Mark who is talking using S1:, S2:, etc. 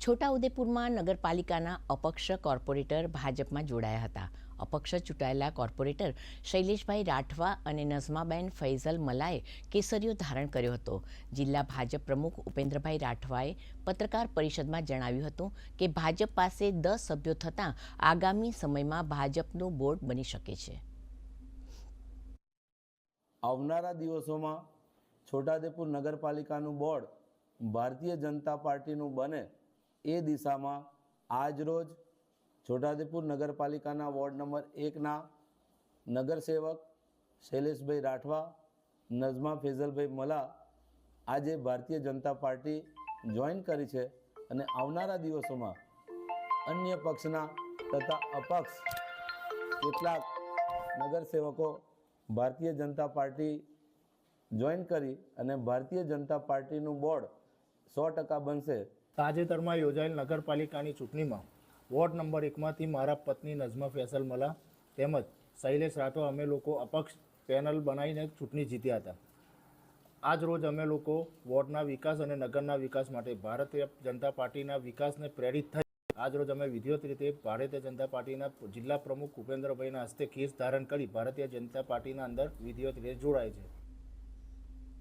S1: છોટાઉદેપુરમાં નગરપાલિકાના અપક્ષ કોર્પોરેટર ભાજપમાં જોડાયા હતા. અપક્ષ ચૂંટાયેલા કોર્પોરેટર શૈલેષભાઈ રાઠવા અને નઝમાબેન ફૈઝલ મલાએ કેસરીયો ધારણ કર્યો હતો. જિલ્લા ભાજપ પ્રમુખ ઉપેન્દ્રભાઈ રાઠવાએ પત્રકાર પરિષદમાં જણાવ્યું હતું કે ભાજપ પાસે 10 સભ્યો થતાં આગામી સમયમાં ભાજપનું બોર્ડ બની શકે છે.
S2: આવનારા દિવસોમાં છોટાઉદેપુર નગરપાલિકાનું બોર્ડ ભારતીય જનતા પાર્ટીનું બને એ દિશામાં આજરોજ છોટાઉદેપુર નગરપાલિકાના વોર્ડ નંબર 1ના નગરસેવક શૈલેષભાઈ રાઠવા, નઝમા ફૈઝલભાઈ મલા આજે ભારતીય જનતા પાર્ટી જોઈન કરી છે અને આવનારા દિવસોમાં અન્ય પક્ષના તથા અપક્ષ કેટલાક નગરસેવકો ભારતીય જનતા પાર્ટી જોઈન કરી અને ભારતીય જનતા પાર્ટીનું બોર્ડ 100% બનશે.
S3: તાજેતરમાં યોજાયેલ નગરપાલિકાની ચૂંટણીમાં વોર્ડ નંબર 1માંથી મારા પત્ની નઝમા ફૈઝલ મલા તેમજ શૈલેષ રાઠવા અમે લોકો અપક્ષ પેનલ બનાવીને ચૂંટણી જીત્યા હતા. આજ રોજ અમે લોકો વોર્ડના વિકાસ અને નગરના વિકાસ માટે ભારતીય જનતા પાર્ટીના વિકાસને પ્રેરિત થઈ આજરોજ અમે વિધિવત રીતે ભારતીય જનતા પાર્ટીના જિલ્લા પ્રમુખ ઉપેન્દ્રભાઈના હસ્તે કેસ ધારણ કરી ભારતીય જનતા પાર્ટીના અંદર વિધિવત રીતે જોડાય છે.